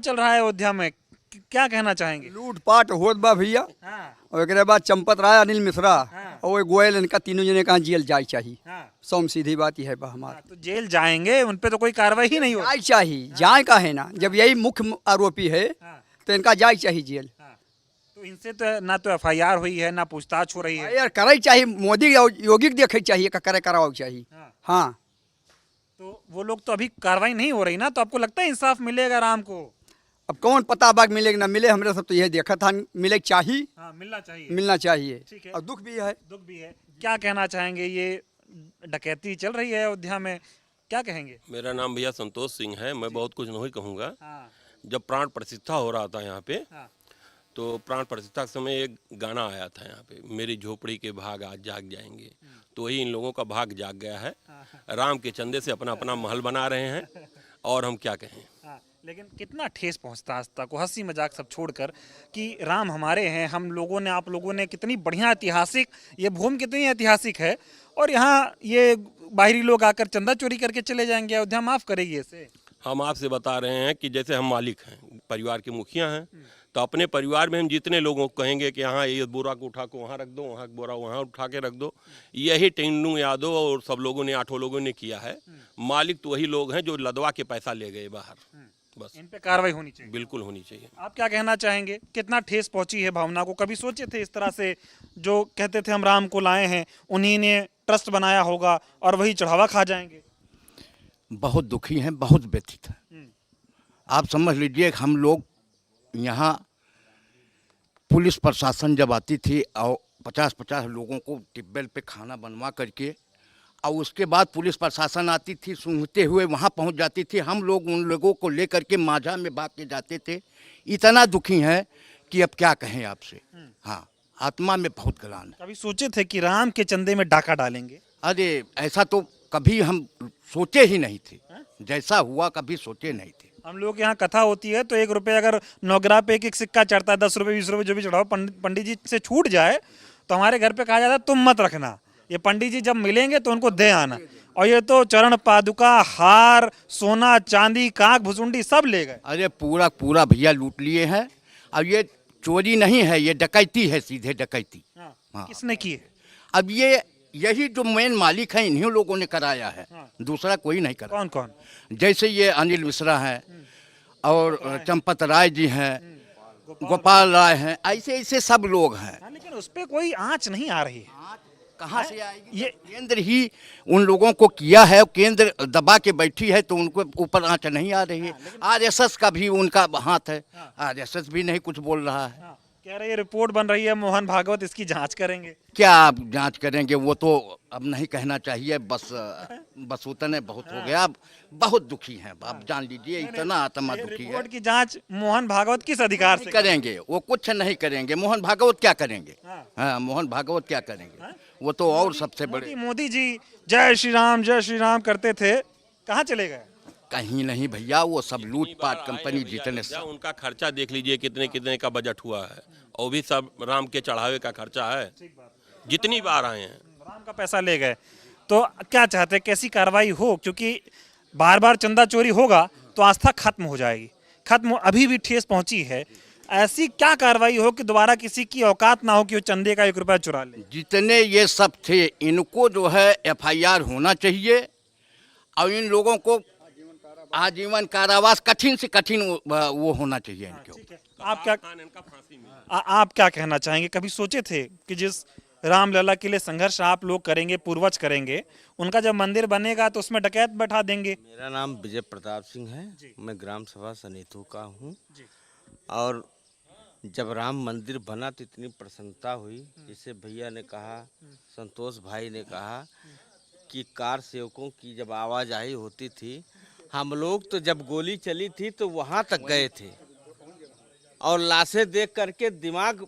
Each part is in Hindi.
चल रहा है अयोध्या में, क्या कहना चाहेंगे? लूटपाट होत बा भैया। हाँ, और एकरे बाद चंपत राय, अनिल मिश्रा हाँ। और गोयल, इनका तीनों जने कहाँ जेल जाए चाहिए। हाँ, सौम सीधी बात ही है बा हमारा। तो जेल जाएंगे, उन पे तो कोई कार्रवाई ही नहीं हो। जाए चाहिए, जाए का है ना, जब यही मुख्य आरोपी है हाँ, तो इनका जाए चाहिए जेल। हाँ। तो इनसे तो ना तो एफआईआर हुई है, ना पूछताछ हो रही है। यार करे चाहिए, मोदी और योगी के देखे चाहिए, का करे कराओ चाहिए। हाँ। हाँ, तो वो लोग तो अभी कार्रवाई नहीं हो रही ना, तो आपको लगता है इंसाफ मिलेगा राम को? अब कौन पता बाग मिले कि ना मिले, हमरे सब तो यह देखा था, मिले चाहिए, हाँ, मिलना चाहिए। मिलना चाहिए। ठीक है। और दुख भी है। दुख भी है। क्या कहना चाहेंगे, ये डकैती चल रही है अयोध्या में, क्या कहेंगे? मेरा नाम भैया संतोष सिंह है। मैं बहुत कुछ नहीं कहूँगा। हाँ, जब प्राण प्रतिष्ठा हो रहा था यहाँ पे, हाँ, तो प्राण प्रतिष्ठा के समय एक गाना आया था यहाँ पे, मेरी झोपड़ी के भाग आज जाग जाएंगे। तो वही इन लोगों का भाग जाग गया है। राम के चंदे से अपना अपना महल बना रहे हैं, और हम क्या कहें। हाँ। लेकिन कितना ठेस पहुंचता आज तक, वो हंसी मजाक सब छोड़कर, कि राम हमारे हैं, हम लोगों ने, आप लोगों ने, कितनी बढ़िया ऐतिहासिक, ये भूमि कितनी ऐतिहासिक है, और यहाँ ये बाहरी लोग आकर चंदा चोरी करके चले जाएंगे, अयोध्या माफ करेगी इसे? हम आपसे बता रहे हैं कि जैसे हम मालिक हैं, परिवार के मुखिया हैं, तो अपने परिवार में हम जितने लोगों को कहेंगे कि हाँ ये बोरा को उठा के वहाँ रख दो, वहाँ बोरा वहाँ उठा के रख दो, यही टेंडू यादव और सब लोगों ने, 8 लोगों ने किया है। मालिक तो वही लोग हैं जो लदवा के पैसा ले गए बाहर। बस इन पे कार्रवाई होनी चाहिए। बिल्कुल होनी चाहिए। आप क्या कहना चाहेंगे, कितना ठेस पहुंची है भावना को? कभी सोचे थे इस तरह से, जो कहते थे हम राम को लाए हैं, उन्हीं ने ट्रस्ट बनाया होगा और वही चढ़ावा खा जाएंगे? बहुत दुखी हैं, बहुत व्यथित हैं। आप समझ लीजिए, हम लोग यहाँ पुलिस प्रशासन जब आती थी और 50-50 लोगों को टिब्बल पे खाना बनवा करके, और उसके बाद पुलिस प्रशासन आती थी, सूंघते हुए वहाँ पहुँच जाती थी, हम लोग उन लोगों को लेकर के माझा में भाग के जाते थे। इतना दुखी हैं कि अब क्या कहें आपसे। हाँ, आत्मा में बहुत गलान है। कभी सोचे थे कि राम के चंदे में डाका डालेंगे? अरे ऐसा तो कभी हम सोचे ही नहीं थे, जैसा हुआ कभी सोचे नहीं थे। हम लोग यहाँ कथा होती है तो 1 रुपये अगर नौगरा पे एक सिक्का चढ़ता है, 10 रुपये 20 रुपये जो भी चढ़ाओ, पंडित जी से छूट जाए तो हमारे घर पे कहा जाता है तुम मत रखना, ये पंडित जी जब मिलेंगे तो उनको दे आना। और ये तो चरण पादुका, हार, सोना चांदी, कांक भुसुंडी सब ले गए। अरे पूरा पूरा भैया लूट लिए हैं। अब ये चोरी नहीं है, ये डकैती है, सीधे डकैती। हाँ। किसने की है? अब ये यही जो मेन मालिक हैं, इन्हीं लोगों ने कराया है, दूसरा कोई नहीं करा। कौन कौन? जैसे ये अनिल मिश्रा हैं, और चंपत राय जी हैं, गोपाल राय हैं, ऐसे ऐसे सब लोग हैं। हाँ, लेकिन उस पे कोई आंच नहीं आ रही है। कहाँ से आएगी? ये केंद्र ही उन लोगों को किया है, केंद्र दबा के बैठी है, तो उनको ऊपर आंच नहीं आ रही है। आरएसएस का भी उनका हाथ है, आरएसएस भी नहीं कुछ बोल रहा है। कह रहे ये रिपोर्ट बन रही है मोहन भागवत, इसकी जांच करेंगे। क्या आप जांच करेंगे, वो तो अब नहीं कहना चाहिए। बस उतने बहुत हो गया। अब बहुत दुखी हैं, आप जान लीजिए, इतना आत्मा दुखी है। रिपोर्ट की जांच मोहन भागवत किस अधिकार से करेंगे? वो कुछ नहीं करेंगे। मोहन भागवत क्या करेंगे? हाँ, मोहन भागवत क्या करेंगे? वो तो और सबसे बड़े। मोदी जी जय श्री राम करते थे, कहाँ चले गए? कहीं नहीं भैया, वो सब लूटपाट कंपनी जितने भैया, उनका खर्चा देख लीजिए कितने कितने का बजट हुआ है, और भी सब राम के चढ़ावे का खर्चा है। जितनी बार आए हैं राम का पैसा ले गए। तो क्या चाहते हैं, कैसी कार्रवाई हो? क्योंकि बार बार चंदा चोरी होगा तो आस्था खत्म हो जाएगी। अभी भी ठेस पहुंची है। ऐसी क्या कार्रवाई हो कि दोबारा किसी की औकात ना हो कि वो चंदे का 1 रुपया चुरा ले? जितने ये सब थे, इनको जो है एफआईआर होना चाहिए, और इन लोगों को आजीवन कारावास, कठिन से कठिन वो होना चाहिए इनके ऊपर। आप क्या कहना चाहेंगे? कभी सोचे थे कि जिस रामलला के लिए संघर्ष आप लोग करेंगे, पूर्वज करेंगे, उनका जब मंदिर बनेगा तो उसमें डकैत बैठा देंगे? मेरा नाम विजय प्रताप सिंह है, मैं ग्राम सभा सनेतू का हूँ। और जब राम मंदिर बना तो इतनी प्रसन्नता हुई, जिसे भैया ने कहा, संतोष भाई ने कहा कि कार सेवकों की जब आवाजाही होती थी, हम लोग तो जब गोली चली थी तो वहाँ तक गए थे, और लाशें देख करके दिमाग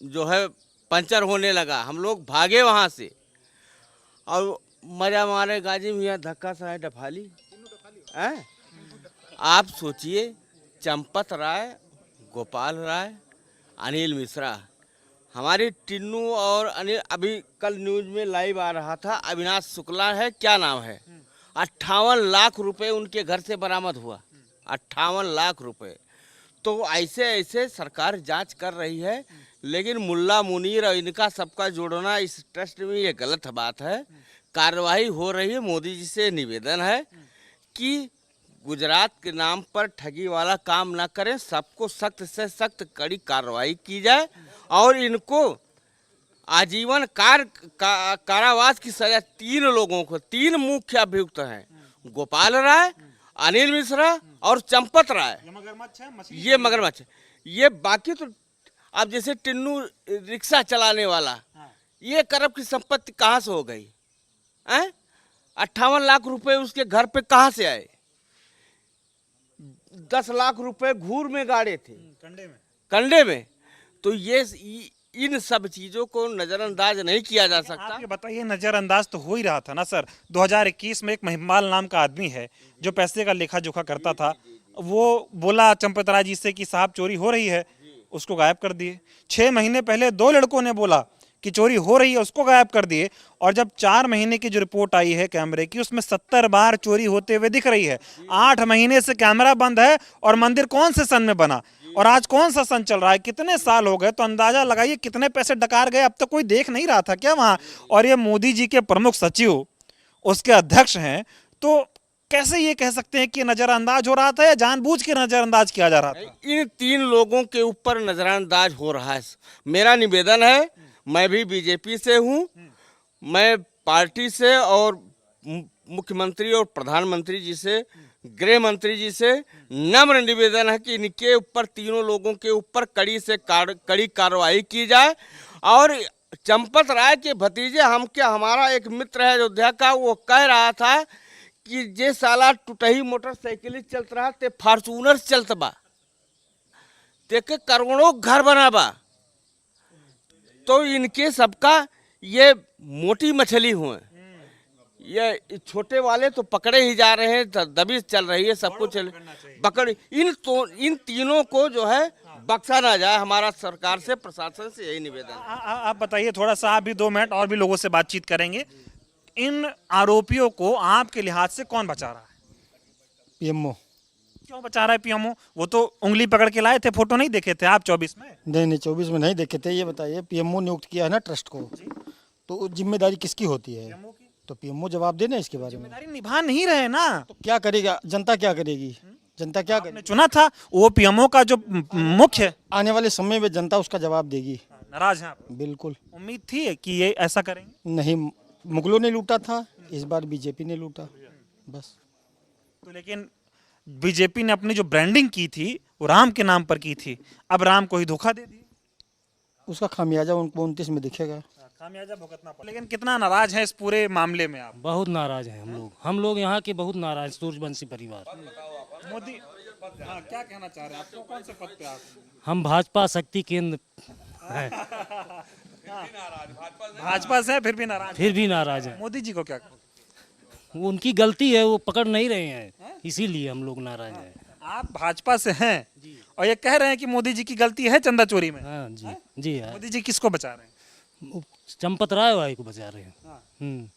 जो है पंचर होने लगा। हम लोग भागे वहाँ से, और मजा मारे गाजी मियाँ धक्का सा डफाली हैं। आप सोचिए, चंपत राय, गोपाल राय, अनिल मिश्रा, हमारी टिन्नू और अनिल, अभी कल न्यूज में लाइव आ रहा था, अविनाश शुक्ला है, क्या नाम है, 58 लाख रुपए उनके घर से बरामद हुआ। 58 लाख रुपए। तो ऐसे ऐसे सरकार जांच कर रही है, लेकिन मुल्ला मुनीर और इनका सबका जोड़ना इस ट्रस्ट में ये गलत बात है। कार्रवाई हो रही है। मोदी जी से निवेदन है कि गुजरात के नाम पर ठगी वाला काम ना करें, सबको सख्त से सख्त कड़ी कार्रवाई की जाए और इनको आजीवन कारावास की सजा 3 लोगों को, 3 मुख्य अभियुक्त हैं, गोपाल राय, अनिल मिश्रा और चंपत राय। ये मगरमच्छ है। ये बाकी तो अब जैसे टिन्नू रिक्शा चलाने वाला, ये करब की संपत्ति कहाँ से हो गई? 58 लाख रुपए उसके घर पे कहाँ से आए? 10 लाख रुपए घूर में गाड़े थे, कंडे में। तो ये इन सब चीजों को नजरअंदाज नहीं किया जा सकता। आप ये बताइए, नजरअंदाज तो हो ही रहा था ना सर। 2021 में एक महिपाल नाम का आदमी है जो पैसे का लेखा जोखा करता था, वो बोला चंपत राय जी से कि साहब चोरी हो रही है, उसको गायब कर दिए। 6 महीने पहले 2 लड़कों ने बोला कि चोरी हो रही है, उसको गायब कर दिए। और जब 4 महीने की जो रिपोर्ट आई है कैमरे की, उसमें 70 बार चोरी होते हुए दिख रही है। 8 महीने से कैमरा बंद है और मंदिर कौन से सन में बना और आज कौन सा सन चल रहा है? कितने साल हो गए? तो अंदाजा लगाइए कितने पैसे डकार गए। अब तक कोई देख नहीं रहा था क्या वहां? और ये मोदी जी के प्रमुख सचिव उसके अध्यक्ष हैं, तो कैसे ये कह सकते हैं कि नजरअंदाज हो रहा था या जानबूझ के नजरअंदाज किया जा रहा था? इन 3 लोगों के ऊपर नजरअंदाज हो रहा है। मेरा निवेदन है, मैं भी बीजेपी से हूँ, मैं पार्टी से और मुख्यमंत्री और प्रधानमंत्री जी से, गृह मंत्री जी से नम्र निवेदन है कि इनके ऊपर, तीनों लोगों के ऊपर कड़ी से कड़ी कार्रवाई की जाए। और चंपत राय के भतीजे हमारा एक मित्र है अयोध्या का, वो कह रहा था कि जे साला टूटही मोटरसाइकिल चलत रहा ते फॉर्चूनर चलत बा, ते के करोड़ों घर बना बा। तो इनके सबका ये मोटी मछली हुए, ये छोटे वाले तो पकड़े ही जा रहे हैं, दबिश चल रही है, सब कुछ पकड़। इन तीनों को जो है बख्शा ना जाए। हमारा सरकार से, प्रशासन से यही निवेदन। आप बताइए थोड़ा सा, आप भी 2 मिनट और भी लोगों से बातचीत करेंगे। इन आरोपियों को आपके लिहाज से कौन बचा रहा है? पीएमओ। क्यों बचा रहा है पीएमओ? वो तो उंगली पकड़ के लाए थे, फोटो नहीं देखे थे आप 24 में? नहीं 24 में नहीं देखे थे। ये बताइए, पीएमओ नियुक्त किया है ना ट्रस्ट को, तो जिम्मेदारी किसकी होती है? तो पीएमओ जवाब देना इसके बारे में। जिम्मेदारी निभा नहीं रहे ना, तो क्या करेगा जनता? क्या करेगी जनता? क्या आपने करेगी? चुना था वो पीएमओ का जो मुख्य। आने वाले समय में जनता उसका जवाब देगी। नाराज हैं आप? बिल्कुल। उम्मीद थी कि ये ऐसा करेंगे? नहीं, मुगलों ने लूटा था, इस बार बीजेपी ने लूटा, बस। तो लेकिन बीजेपी ने अपनी जो ब्रांडिंग की थी वो राम के नाम पर की थी, अब राम को ही धोखा दे दिया। उसका खामियाजा उनको 29 में दिखेगा। खामियाजा भुगतना पड़ा। लेकिन कितना नाराज है इस पूरे मामले में आप? बहुत नाराज हैं हम लोग यहाँ के बहुत नाराज, सूर्यवंशी परिवार। मोदी क्या कहना चाह रहे हैं? आपको कौन से पद पे आप? हम भाजपा शक्ति केंद्र हैं, भाजपा से फिर भी नाराज? फिर भी नाराज हैं। मोदी जी को क्या? वो उनकी गलती है, वो पकड़ नहीं रहे हैं, इसीलिए हम लोग नाराज हैं। आप भाजपा से हैं और ये कह रहे हैं कि मोदी जी की गलती है चंदा चोरी में? हाँ जी, जी है। मोदी जी किसको बचा रहे हैं? वो चंपत राय वाई को बचा रहे हैं।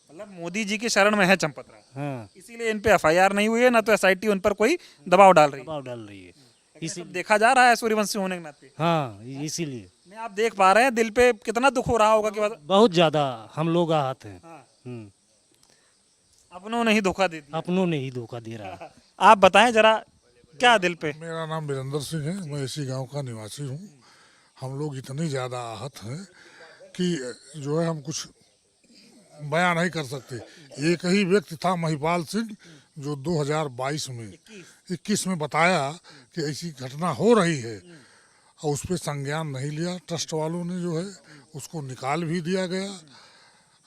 मतलब मोदी जी की शरण में है चंपत राय, हाँ, इसीलिए इन पे एफआईआर नहीं हुई है, ना तो एसआईटी उन पर कोई दबाव डाल रही है। दबाव डाल रही है, इसी देखा जा रहा है सूर्यवंशी होने के नाते। हाँ इसीलिए। नहीं, आप देख पा रहे हैं दिल पे कितना दुख हो रहा होगा कि बहुत ज्यादा हम लोग आहत हैं। अपनों ने ही धोखा दे दिया। अपनों ने ही धोखा दे रहा है। आप बताएं जरा क्या दिल पे? मेरा नाम वीरेंद्र सिंह है, मैं इसी गांव का निवासी हूँ। हम लोग इतनी ज़्यादा आहत हैं कि जो है हम कुछ बयान नहीं कर सकते। एक ही व्यक्ति था महिपाल सिंह, जो 2022 में 21 में बताया कि ऐसी घटना हो रही है और उस पर संज्ञान नहीं लिया। ट्रस्ट वालों ने जो है उसको निकाल भी दिया गया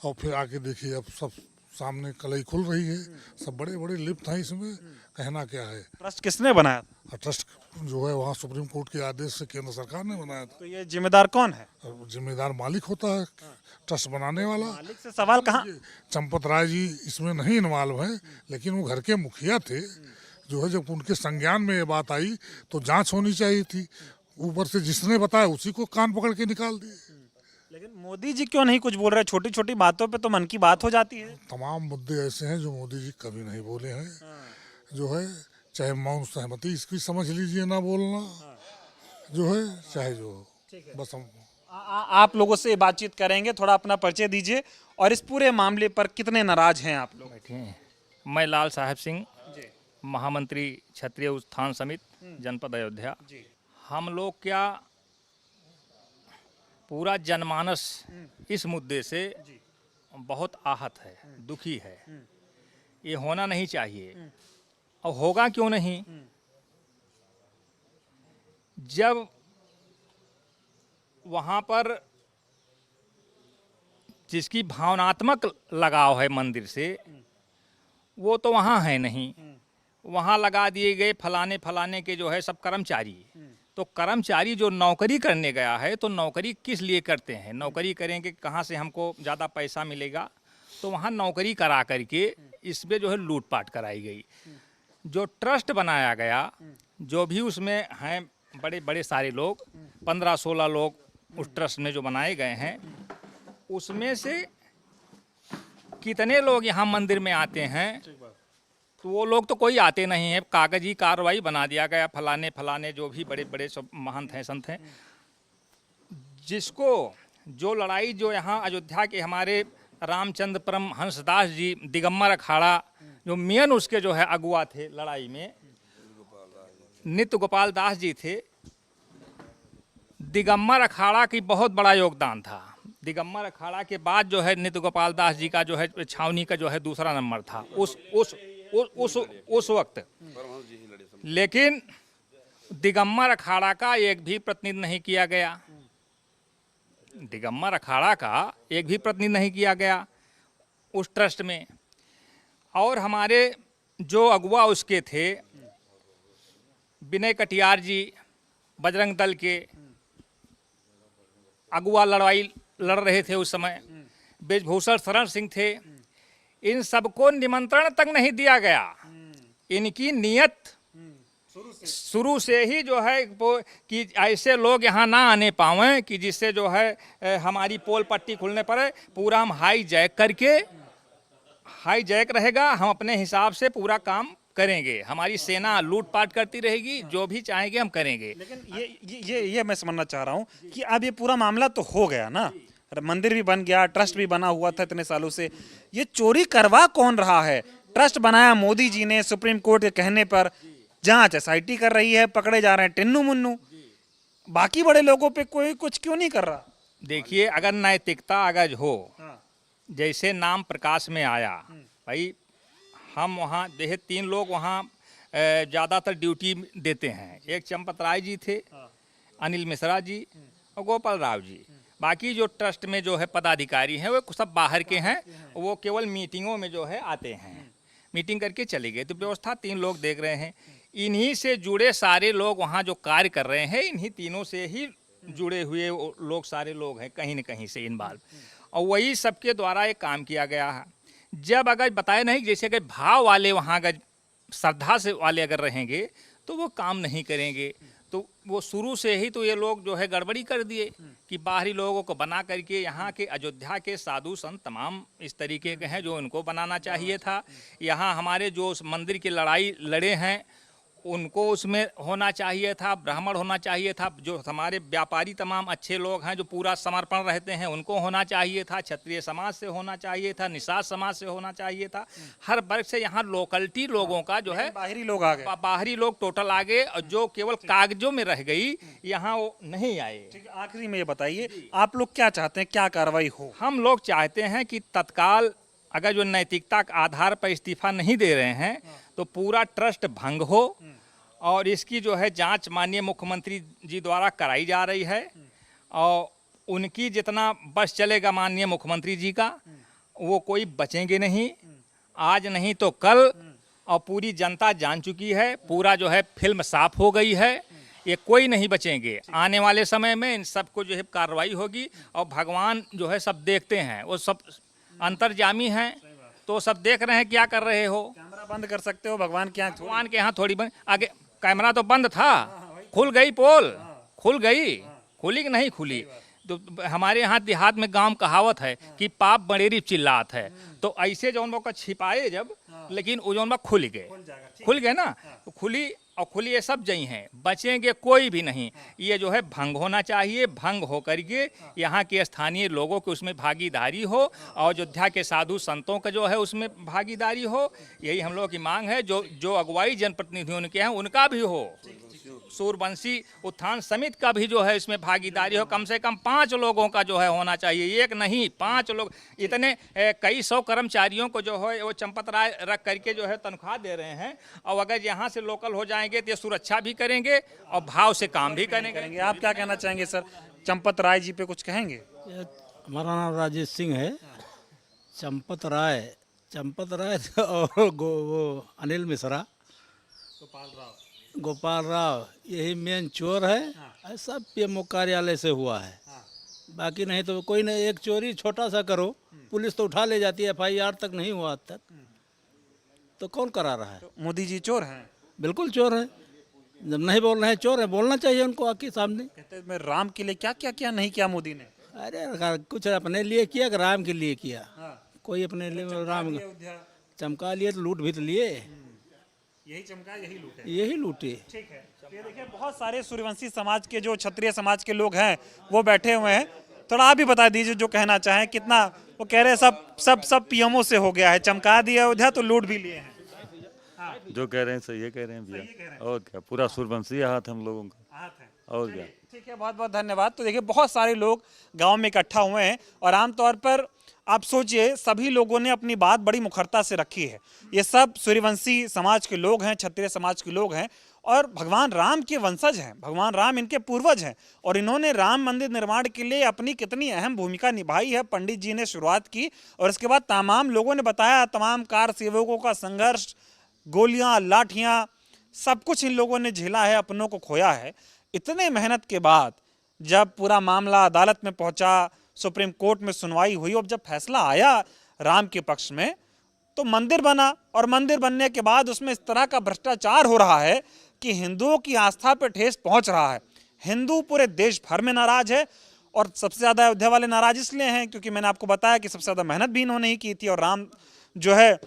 और फिर आके देखिए अब सब सामने कलई खुल रही है, सब बड़े बड़े लिप्त हैं इसमें। कहना क्या है? ट्रस्ट किसने बनाया? ट्रस्ट जो है वहाँ सुप्रीम कोर्ट के आदेश से केंद्र सरकार ने बनाया था। तो ये जिम्मेदार कौन है? जिम्मेदार मालिक होता है, ट्रस्ट बनाने वाला। मालिक से सवाल कहाँ? चंपत राय जी इसमें नहीं इन्वॉल्व है, लेकिन वो घर के मुखिया थे। जो है जब उनके संज्ञान में ये बात आई तो जांच होनी चाहिए थी। ऊपर से जिसने बताया उसी को कान पकड़ के निकाल दिए। लेकिन मोदी जी क्यों नहीं कुछ बोल रहे? छोटी छोटी बातों पे तो मन की बात हो जाती है। तमाम मुद्दे ऐसे हैं जो मोदी जी कभी नहीं बोले हैं। जो है चाहे मौन सहमति इसकी समझ लीजिए ना बोलना जो है, चाहे जो हो, बस हम आप लोगों से बातचीत करेंगे, थोड़ा अपना परिचय दीजिए और इस पूरे मामले पर कितने नाराज हैं आप लोग? बैठे हैं। मैं लाल साहब सिंह, महामंत्री क्षत्रिय उत्थान समिति जनपद अयोध्या। हम लोग क्या पूरा जनमानस इस मुद्दे से बहुत आहत है, दुखी है। ये होना नहीं चाहिए और होगा क्यों नहीं? जब वहाँ पर जिसकी भावनात्मक लगाव है मंदिर से, वो तो वहाँ है नहीं। वहाँ लगा दिए गए फलाने फलाने के जो है सब कर्मचारी। तो कर्मचारी जो नौकरी करने गया है, तो नौकरी किस लिए करते हैं? नौकरी करेंगे कहाँ से हमको ज़्यादा पैसा मिलेगा? तो वहाँ नौकरी करा करके इसमें जो है लूटपाट कराई गई। जो ट्रस्ट बनाया गया, जो भी उसमें हैं बड़े बड़े सारे लोग, 15-16 लोग उस ट्रस्ट में जो बनाए गए हैं, उसमें से कितने लोग यहाँ मंदिर में आते हैं? तो वो लोग तो कोई आते नहीं है। कागजी कार्रवाई बना दिया गया, फलाने फलाने जो भी बड़े बड़े सब महंत हैं, संत हैं, जिसको जो लड़ाई जो यहाँ अयोध्या के हमारे रामचंद्र परम हंसदास जी दिगम्बर अखाड़ा जो मेन उसके जो है अगुआ थे लड़ाई में, नित्य गोपाल दास जी थे। दिगम्बर अखाड़ा की बहुत बड़ा योगदान था। दिगम्बर अखाड़ा के बाद जो है नित्य गोपाल दास जी का जो है छावनी का जो है दूसरा नंबर था उस वक्त। लेकिन दिगम्बर अखाड़ा का एक भी प्रतिनिधि नहीं किया गया। दिगम्बर अखाड़ा का एक भी प्रतिनिधि नहीं किया गया उस ट्रस्ट में। और हमारे जो अगुआ उसके थे, विनय कटियार जी बजरंग दल के अगुआ लड़ाई लड़ रहे थे उस समय, ब्रजभूषण शरण सिंह थे। इन सबको निमंत्रण तक नहीं दिया गया। इनकी नियत शुरू से ही जो है कि ऐसे लोग यहाँ ना आने पावें कि जिससे जो है हमारी पोल पट्टी खुलने पर पूरा हम हाई जैक करके, हाई जैक रहेगा, हम अपने हिसाब से पूरा काम करेंगे। हमारी सेना लूटपाट करती रहेगी, जो भी चाहेंगे हम करेंगे। लेकिन ये मैं समझना चाह रहा हूँ कि अब ये पूरा मामला तो हो गया ना, मंदिर भी बन गया, ट्रस्ट भी बना हुआ था इतने सालों से। ये चोरी करवा कौन रहा है? ट्रस्ट बनाया मोदी जी ने सुप्रीम कोर्ट के कहने पर, जांच एसआईटी कर रही है, पकड़े जा रहे हैं टिन्नू मुन्नू। बाकी बड़े लोगों पे कोई कुछ क्यों नहीं कर रहा? देखिए, अगर नैतिकता अगर हो, जैसे नाम प्रकाश में आया, भाई हम वहाँ देखे 3 लोग वहाँ ज़्यादातर ड्यूटी देते हैं। एक चंपत राय जी थे, अनिल मिश्रा जी और गोपाल राव जी। बाकी जो ट्रस्ट में जो है पदाधिकारी हैं वो सब बाहर के हैं, वो केवल मीटिंगों में जो है आते हैं, मीटिंग करके चले गए। तो व्यवस्था 3 लोग देख रहे हैं। इन्हीं से जुड़े सारे लोग वहाँ जो कार्य कर रहे हैं, इन्हीं तीनों से ही जुड़े हुए लोग सारे लोग हैं कहीं न कहीं से इन्वॉल्व, और वही सबके द्वारा ये काम किया गया है। जब अगर बताए नहीं, जैसे अगर भाव वाले वहाँ अगर श्रद्धा से वाले अगर रहेंगे तो वो काम नहीं करेंगे। तो वो शुरू से ही तो ये लोग जो है गड़बड़ी कर दिए कि बाहरी लोगों को बना करके यहाँ के अयोध्या के साधु संत तमाम इस तरीके के हैं जो उनको बनाना चाहिए था। यहाँ हमारे जो उस मंदिर की लड़ाई लड़े हैं उनको उसमें होना चाहिए था, ब्राह्मण होना चाहिए था। जो हमारे व्यापारी तमाम अच्छे लोग हैं जो पूरा समर्पण रहते हैं उनको होना चाहिए था, क्षत्रिय समाज से होना चाहिए था, निषाद समाज से होना चाहिए था। हर वर्ग से यहाँ लोकलिटी लोगों का जो है, बाहरी लोग आ गए, बाहरी लोग टोटल आ गए, और जो केवल कागजों में रह गई यहाँ वो नहीं आए। ठीक है, आखिरी में ये बताइए आप लोग क्या चाहते हैं, क्या कार्रवाई हो? हम लोग चाहते हैं कि तत्काल अगर जो नैतिकता के आधार पर इस्तीफा नहीं दे रहे हैं तो पूरा ट्रस्ट भंग हो, और इसकी जो है जांच माननीय मुख्यमंत्री जी द्वारा कराई जा रही है, और उनकी जितना बस चलेगा माननीय मुख्यमंत्री जी का, वो कोई बचेंगे नहीं, आज नहीं तो कल। और पूरी जनता जान चुकी है, पूरा जो है फिल्म साफ हो गई है, ये कोई नहीं बचेंगे। आने वाले समय में इन सबको जो है कार्रवाई होगी, और भगवान जो है सब देखते हैं, वो सब अंतर्जामी हैं, तो सब देख रहे हैं क्या कर रहे हो। कैमरा बंद कर सकते हो, भगवान के यहाँ भगवान के यहाँ थोड़ी बंद, आगे कैमरा तो बंद था, खुल गई पोल, खुल गई, खुली कि नहीं खुली? तो हमारे यहाँ देहात में गांव कहावत है कि पाप बड़ेरी चिल्लात है, तो ऐसे जो उन लोग का छिपाए जब, लेकिन वो जो खुल गए ना, तो खुली और खुली ये सब जई हैं, बचेंगे कोई भी नहीं। ये जो है भंग होना चाहिए, भंग हो करके यहाँ के स्थानीय लोगों की उसमें भागीदारी हो और अयोध्या के साधु संतों का जो है उसमें भागीदारी हो। यही हम लोगों की मांग है। जो अगुवाई जनप्रतिनिधियों के हैं उनका भी हो, सूर्यवंशी उत्थान समिति का भी जो है इसमें भागीदारी हो। कम से कम 5 लोगों का जो है होना चाहिए, एक नहीं 5 लोग। इतने कई 100 कर्मचारियों को जो है वो चंपत राय रख करके जो है तनख्वाह दे रहे हैं, और अगर यहाँ से लोकल हो जाएंगे तो ये सुरक्षा भी करेंगे और भाव से काम भी करेंगे। आप क्या कहना चाहेंगे सर, चंपत राय जी पे कुछ कहेंगे? हमारा नाम राजेश सिंह है। चंपत राय और वो अनिल मिश्रा, गोपाल राव, यही मेन चोर है। सब पीएमओ कार्यालय से हुआ है, बाकी नहीं तो कोई नहीं। एक चोरी छोटा सा करो, पुलिस तो उठा ले जाती है, FIR तक नहीं हुआ आज तक, तो कौन करा रहा है? मोदी जी चोर हैं? बिल्कुल चोर है। जब नहीं बोल रहे हैं चोर है, बोलना चाहिए उनको आके सामने। कहते हैं मैं राम के लिए क्या क्या क्या नहीं किया मोदी ने। अरे कुछ अपने लिए किया कि राम के लिए किया? कोई अपने लिए राम चमका लिए तो लूट भी तो लिए, यही चमका यही लूटे, यही लूटे। ठीक है। तो ये देखिए बहुत सारे सूर्यवंशी समाज के, जो क्षत्रिय समाज के लोग हैं वो बैठे हुए हैं। थोड़ा आप भी बता दीजिए जो कहना चाहें। कितना वो कह रहे हैं सब PMO से हो गया है, चमका दिया अयोध्या तो लूट भी लिए हैं। जो कह रहे हैं सही कह रहे हैं भैया, और क्या पूरा सूर्यवंशी हाथ हम लोगों का हाथ है। और क्या। ठीक है, बहुत बहुत धन्यवाद। तो देखिए बहुत सारे लोग गांव में इकट्ठा हुए हैं और आमतौर पर आप सोचिए सभी लोगों ने अपनी बात बड़ी मुखरता से रखी है। ये सब सूर्यवंशी समाज के लोग हैं, क्षत्रिय समाज के लोग हैं और भगवान राम के वंशज हैं। भगवान राम इनके पूर्वज हैं और इन्होंने राम मंदिर निर्माण के लिए अपनी कितनी अहम भूमिका निभाई है। पंडित जी ने शुरुआत की और इसके बाद तमाम लोगों ने बताया, तमाम कार सेवकों का संघर्ष, गोलियां, लाठियां, सब कुछ इन लोगों ने झेला है, अपनों को खोया है। इतने मेहनत के बाद जब पूरा मामला अदालत में पहुंचा, सुप्रीम कोर्ट में सुनवाई हुई और जब फैसला आया राम के पक्ष में, तो मंदिर बना और मंदिर बनने के बाद उसमें इस तरह का भ्रष्टाचार हो रहा है कि हिंदुओं की आस्था पर ठेस पहुंच रहा है। हिंदू पूरे देश भर में नाराज है और सबसे ज्यादा अयोध्या वाले नाराज इसलिए हैं क्योंकि मैंने आपको बताया कि सबसे ज्यादा मेहनत भी इन्होंने ही की थी और राम जो है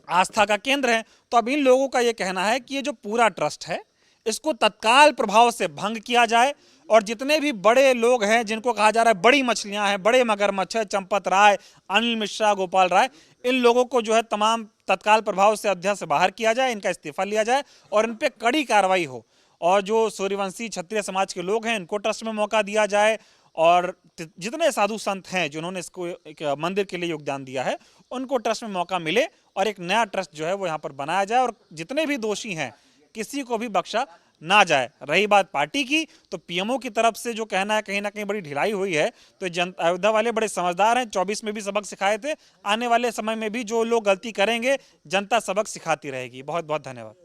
आस्था का केंद्र है। तो अब इन लोगों का ये कहना है कि ये जो पूरा ट्रस्ट है इसको तत्काल प्रभाव से भंग किया जाए और जितने भी बड़े लोग हैं जिनको कहा जा रहा है बड़ी मछलियां हैं, बड़े मगरमच्छ है, चंपत राय, अनिल मिश्रा, गोपाल राय, इन लोगों को जो है तमाम तत्काल प्रभाव से अयोध्या से बाहर किया जाए, इनका इस्तीफा लिया जाए और इन पे कड़ी कार्रवाई हो। और जो सूर्यवंशी क्षत्रिय समाज के लोग हैं इनको ट्रस्ट में मौका दिया जाए और जितने साधु संत हैं जिन्होंने इसको एक मंदिर के लिए योगदान दिया है उनको ट्रस्ट में मौका मिले और एक नया ट्रस्ट जो है वो यहाँ पर बनाया जाए और जितने भी दोषी हैं किसी को भी बख्शा ना जाए। रही बात पार्टी की, तो PMO की तरफ से जो कहना है कहीं ना कहीं बड़ी ढिलाई हुई है। तो अयोध्या वाले बड़े समझदार हैं, 24 में भी सबक सिखाए थे, आने वाले समय में भी जो लोग गलती करेंगे जनता सबक सिखाती रहेगी। बहुत बहुत धन्यवाद।